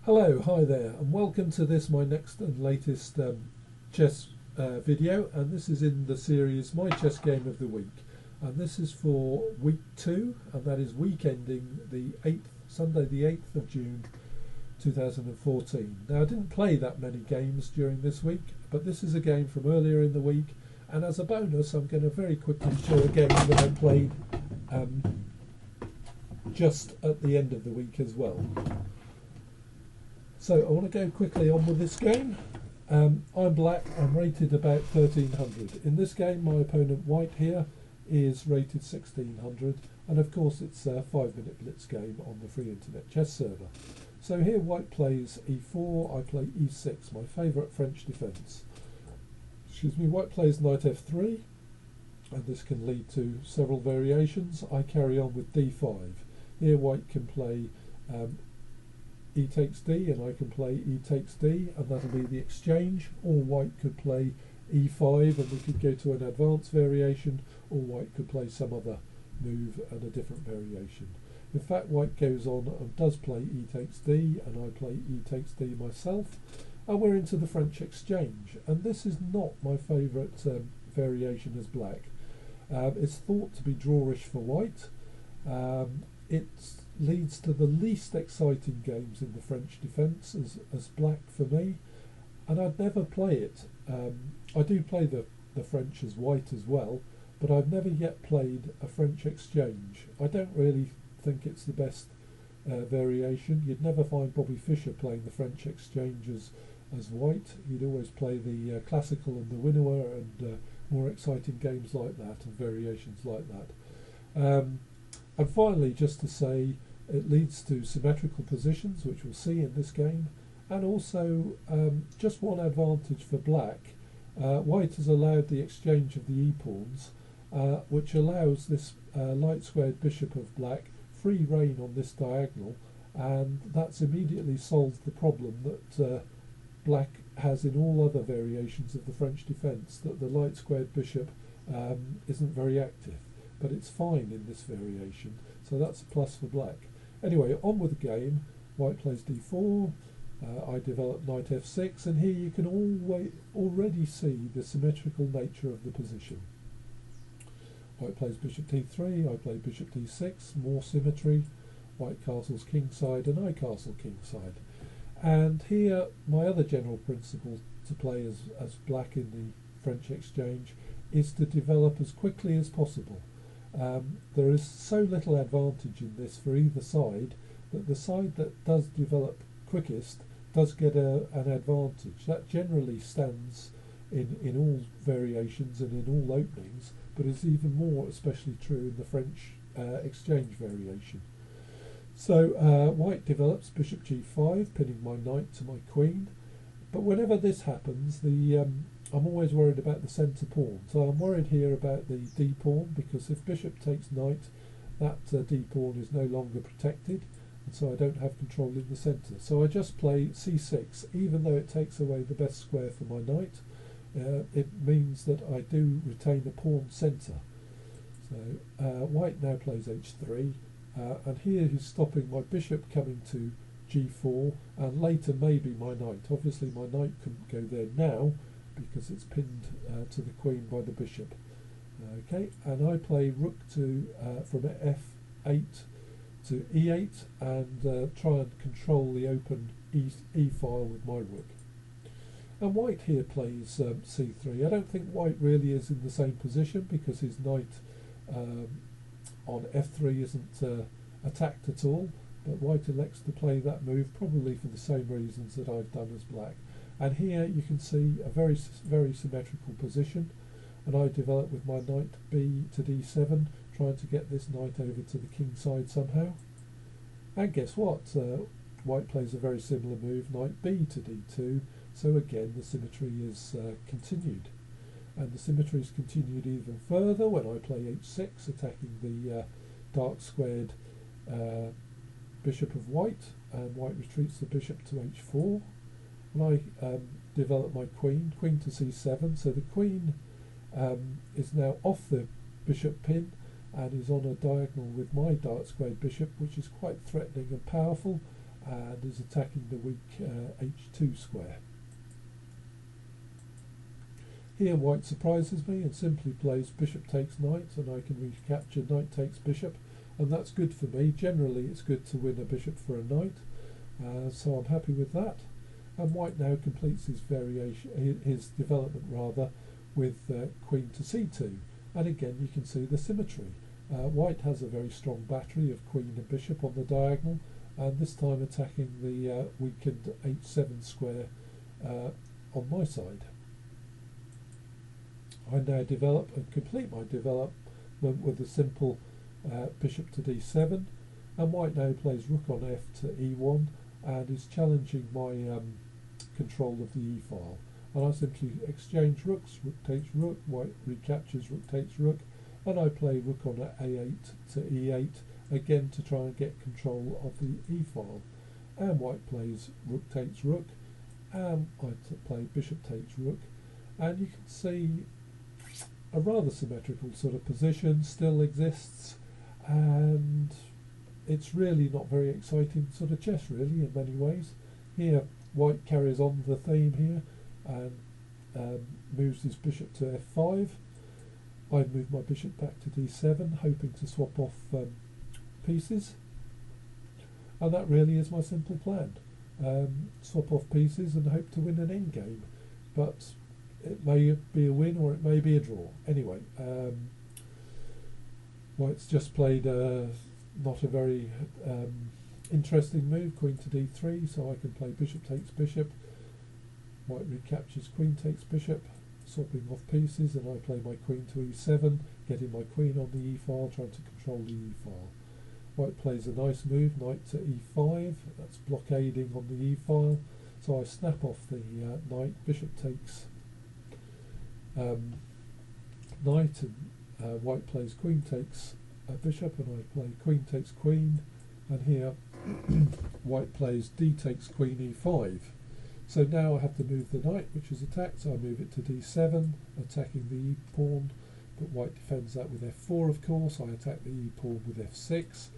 Hello, hi there, and welcome to this, my next and latest chess video, and this is in the series My Chess Game of the Week, and this is for week 2, and that is week ending Sunday the 8th of June 2014. Now, I didn't play that many games during this week, but this is a game from earlier in the week, and as a bonus I'm going to very quickly show a game that I played just at the end of the week as well. So I want to go quickly on with this game. I'm black, I'm rated about 1300. In this game my opponent white here is rated 1600, and of course it's a 5-minute blitz game on the free internet chess server. So here white plays e4, I play e6, my favourite French defence. White plays knight f3, and this can lead to several variations. I carry on with d5. Here white can play e takes d, and I can play e takes d, and that'll be the exchange. Or white could play e5 and we could go to an advanced variation, or white could play some other move and a different variation. In fact, white goes on and does play e takes d, and I play e takes d myself, and we're into the French exchange. And this is not my favourite variation as black. It's thought to be drawish for white. It leads to the least exciting games in the French defence as black for me, and I'd never play it. I do play the French as white as well, but I've never yet played a French exchange. I don't really think it's the best variation. You'd never find Bobby Fischer playing the French exchange as white. He'd always play the classical and the winnower and more exciting games like that and variations like that. And finally, just to say, it leads to symmetrical positions, which we'll see in this game, and also just one advantage for black. White has allowed the exchange of the e-pawns, which allows this light squared bishop of black free rein on this diagonal, and that's immediately solved the problem that black has in all other variations of the French defence, that the light squared bishop isn't very active, but it's fine in this variation, so that's a plus for black. Anyway, on with the game. White plays d4, I develop knight f6, and here you can already see the symmetrical nature of the position. White plays bishop d3, I play bishop d6, more symmetry. White castles kingside and I castle kingside. And here my other general principle to play as black in the French exchange is to develop as quickly as possible. There is so little advantage in this for either side that the side that does develop quickest does get an advantage. That generally stands in all variations and in all openings, but is even more especially true in the French exchange variation. So white develops bishop g5, pinning my knight to my queen, but whenever this happens, I'm always worried about the centre pawn. So I'm worried here about the d pawn, because if bishop takes knight, that d pawn is no longer protected, and so I don't have control in the centre. So I just play c6, even though it takes away the best square for my knight. It means that I do retain a pawn centre. So white now plays h3, and here he's stopping my bishop coming to g4, and later maybe my knight. Obviously my knight couldn't go there now, because it's pinned to the queen by the bishop. Okay, and I play rook to from f8 to e8 and try and control the open e file with my rook. And white here plays c3. I don't think white really is in the same position, because his knight on f3 isn't attacked at all, but white elects to play that move probably for the same reasons that I've done as black. And here you can see a very symmetrical position, and I develop with my knight b to d7, trying to get this knight over to the king side somehow. And guess what? White plays a very similar move, knight b to d2, so again the symmetry is continued. And the symmetry is continued even further when I play h6, attacking the dark squared bishop of white, and white retreats the bishop to h4. And I develop my queen to c7, so the queen is now off the bishop pin and is on a diagonal with my dark squared bishop, which is quite threatening and powerful, and is attacking the weak h2 square. Here white surprises me and simply plays bishop takes knight, and I can recapture knight takes bishop, and that's good for me. Generally it's good to win a bishop for a knight, so I'm happy with that. And white now completes his development rather, with queen to c2, and again you can see the symmetry. White has a very strong battery of queen and bishop on the diagonal, and this time attacking the weakened h7 square on my side. I now develop and complete my development with a simple bishop to d7, and white now plays rook on f to e1 and is challenging my control of the e-file. And I simply exchange rooks, rook takes rook, white recaptures rook takes rook, and I play rook on a8 to e8, again to try and get control of the e-file. And white plays rook takes rook, and I play bishop takes rook, and you can see a rather symmetrical sort of position still exists, and it's really not very exciting sort of chess really in many ways. Here white carries on the theme here and moves his bishop to f5. I move my bishop back to d7, hoping to swap off pieces, and that really is my simple plan. Swap off pieces and hope to win an endgame, but it may be a win or it may be a draw. Anyway, white's just played not a very interesting move, queen to d3, so I can play bishop takes bishop. White recaptures queen takes bishop, swapping off pieces, and I play my queen to e7, getting my queen on the e-file, trying to control the e-file. White plays a nice move, knight to e5, that's blockading on the e-file, so I snap off the knight, bishop takes knight, and white plays queen takes bishop, and I play queen takes queen, and here white plays d takes queen e5. So now I have to move the knight, which is attacked, so I move it to d7, attacking the e-pawn, but white defends that with f4 of course. I attack the e-pawn with f6,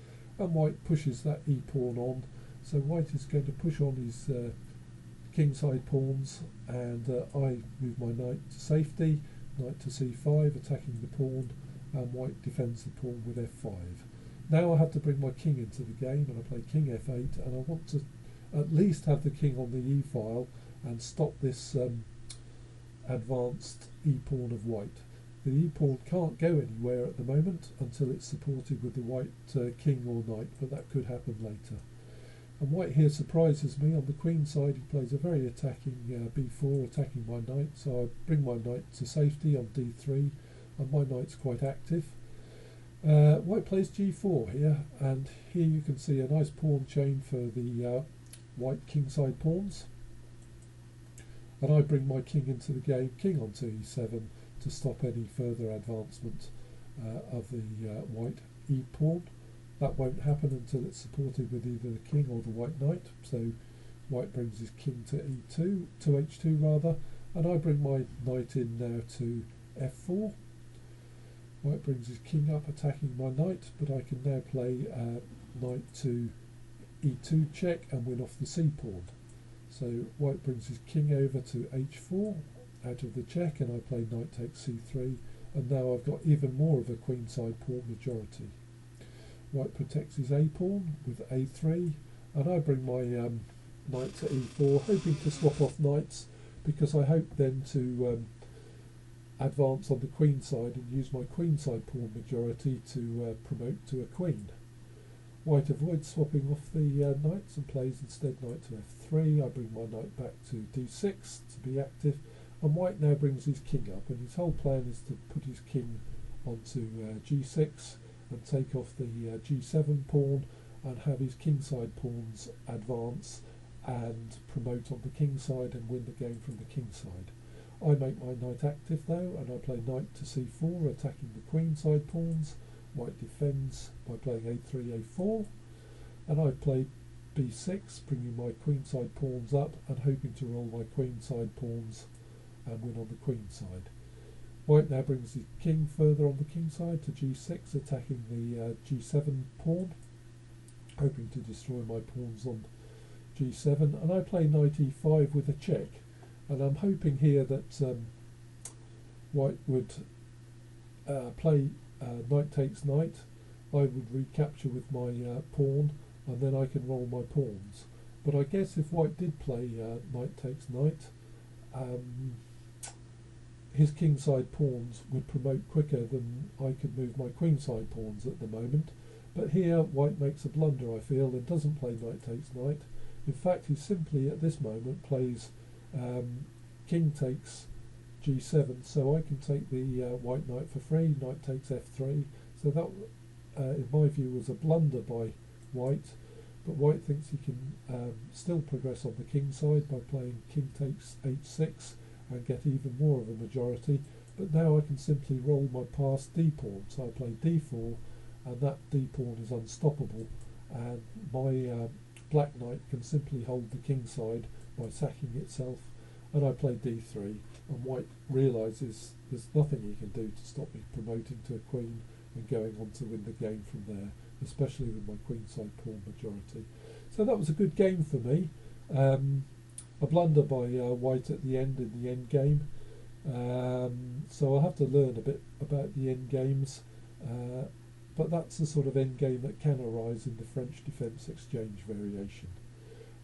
and white pushes that e-pawn on, so white is going to push on his kingside pawns, and I move my knight to safety, knight to c5, attacking the pawn, and white defends the pawn with f5. Now I have to bring my king into the game, and I play king f8, and I want to at least have the king on the e-file and stop this advanced e-pawn of white. The e-pawn can't go anywhere at the moment until it's supported with the white king or knight, but that could happen later. And white here surprises me. On the queen side he plays a very attacking b4, attacking my knight, so I bring my knight to safety on d3, and my knight's quite active. White plays g4 here, and here you can see a nice pawn chain for the white kingside pawns, and I bring my king into the game, king onto e7, to stop any further advancement of the white e-pawn. That won't happen until it's supported with either the king or the white knight, so white brings his king to e2, to h2 rather, and I bring my knight in now to f4. White brings his king up, attacking my knight, but I can now play knight to e2 check and win off the c-pawn. So white brings his king over to h4 out of the check, and I play knight takes c3, and now I've got even more of a queenside pawn majority. White protects his a-pawn with a3, and I bring my knight to e4, hoping to swap off knights, because I hope then to advance on the queen side and use my queenside pawn majority to promote to a queen. White avoids swapping off the knights and plays instead knight to f3. I bring my knight back to d6 to be active, and white now brings his king up, and his whole plan is to put his king onto g6 and take off the g7 pawn and have his kingside pawns advance and promote on the king side and win the game from the king side. I make my knight active though, and I play knight to c4, attacking the queenside pawns. White defends by playing a3, a4, and I play b6, bringing my queenside pawns up and hoping to roll my queenside pawns and win on the queen side. White now brings the king further on the king side to g6, attacking the g7 pawn, hoping to destroy my pawns on g7, and I play knight e5 with a check, and I'm hoping here that white would play knight takes knight. I would recapture with my pawn, and then I can roll my pawns. But I guess if white did play knight takes knight, his kingside pawns would promote quicker than I could move my queenside pawns at the moment. But here white makes a blunder, I feel, and doesn't play knight takes knight. In fact, he simply at this moment plays king takes g7, so I can take the white knight for free. Knight takes f3, so that in my view was a blunder by white, but white thinks he can still progress on the king side by playing king takes h6 and get even more of a majority. But now I can simply roll my passed d pawn, so I play d4, and that d pawn is unstoppable, and my black knight can simply hold the king side by sacking itself, and I play d3, and white realises there's nothing he can do to stop me promoting to a queen and going on to win the game from there, especially with my queenside pawn majority. So that was a good game for me. A blunder by white at the end in the end game. So I'll have to learn a bit about the end games, but that's the sort of end game that can arise in the French defence exchange variation.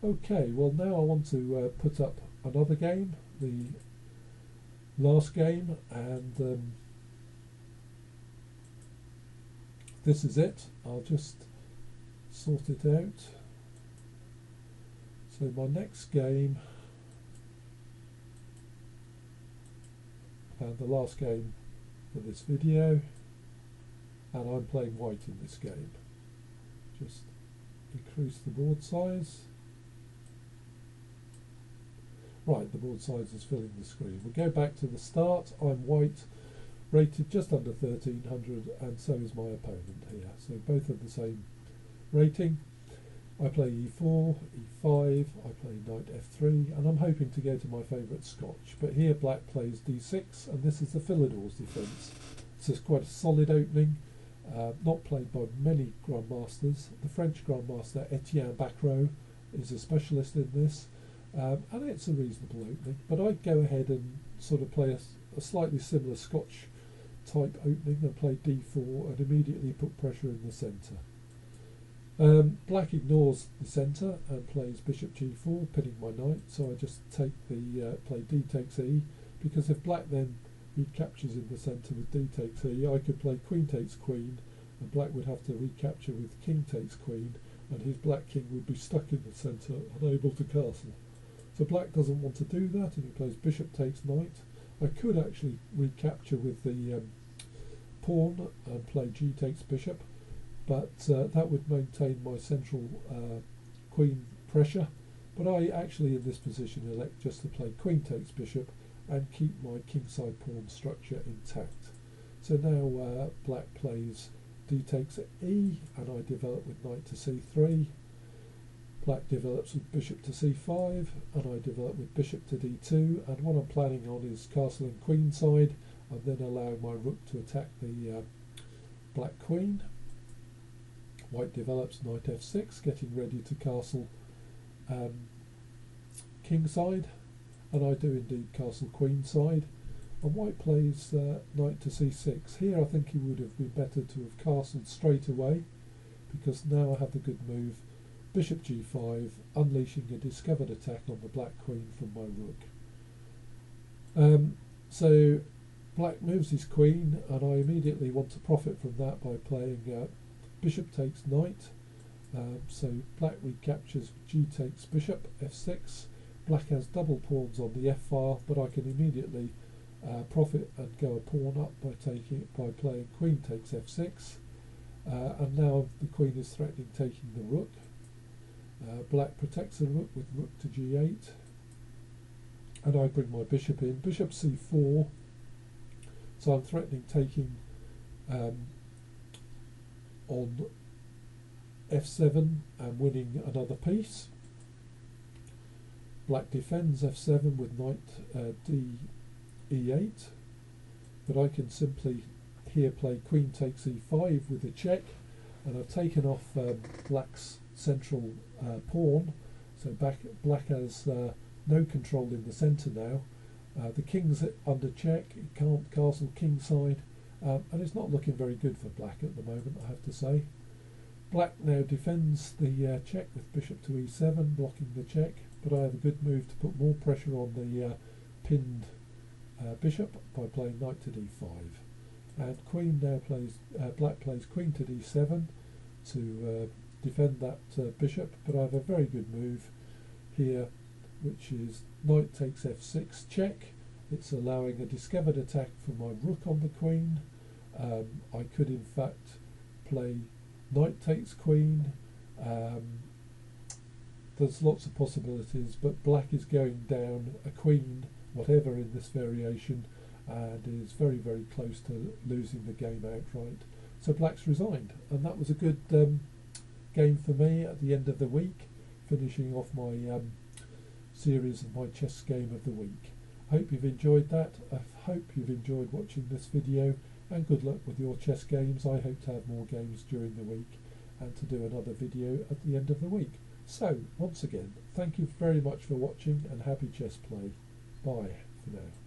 Okay, well now I want to put up another game, the last game, and this is it. I'll just sort it out. So my next game, and the last game for this video, and I'm playing white in this game. Just increase the board size. Right, the board size is filling the screen. We'll go back to the start. I'm white, rated just under 1300, and so is my opponent here. So both have the same rating. I play e4, e5, I play knight f3, and I'm hoping to go to my favourite Scotch. But here black plays d6, and this is the Philidor's defence. This is quite a solid opening, not played by many grandmasters. The French grandmaster Etienne Bacrot is a specialist in this, and it's a reasonable opening. But I'd go ahead and sort of play a slightly similar Scotch type opening and play d4 and immediately put pressure in the centre. Black ignores the centre and plays bishop g4, pinning my knight, so I just take the play d takes e, because if black then recaptures in the centre with d takes e, I could play queen takes queen, and black would have to recapture with king takes queen, and his black king would be stuck in the centre, unable to castle. So black doesn't want to do that, and he plays bishop takes knight. I could actually recapture with the pawn and play g takes bishop, but that would maintain my central queen pressure. But I actually in this position elect just to play queen takes bishop and keep my kingside pawn structure intact. So now black plays d takes e, and I develop with knight to c3. Black develops with bishop to c5, and I develop with bishop to d2, and what I'm planning on is castling queenside and then allowing my rook to attack the black queen. White develops knight f6, getting ready to castle kingside, and I do indeed castle queenside, and white plays knight to c6. Here I think he would have been better to have castled straight away, because now I have the good move bishop g5, unleashing a discovered attack on the black queen from my rook. So black moves his queen, and I immediately want to profit from that by playing bishop takes knight. So black recaptures g takes bishop, f6. Black has double pawns on the f file, but I can immediately profit and go a pawn up by playing queen takes f6. And now the queen is threatening taking the rook. Black protects the rook with rook to g8, and I bring my bishop in. Bishop c4, so I'm threatening taking on f7 and winning another piece. Black defends f7 with knight e8, but I can simply here play queen takes e5 with a check, and I've taken off black's central pawn, So black has no control in the centre now. The king's under check, it can't castle kingside, and it's not looking very good for black at the moment, I have to say. Black now defends the check with bishop to e7, blocking the check, but I have a good move to put more pressure on the pinned bishop by playing knight to d5. And queen now plays, black plays queen to d7 to defend that bishop, but I have a very good move here, which is knight takes f6 check. It's allowing a discovered attack for my rook on the queen. I could in fact play knight takes queen. There's lots of possibilities, but black is going down a queen whatever in this variation and is very, very close to losing the game outright. So black's resigned, and that was a good game for me at the end of the week, finishing off my series of my chess game of the week. I hope you've enjoyed that. I hope you've enjoyed watching this video, and good luck with your chess games. I hope to have more games during the week and to do another video at the end of the week. So once again, thank you very much for watching, and happy chess play. Bye for now.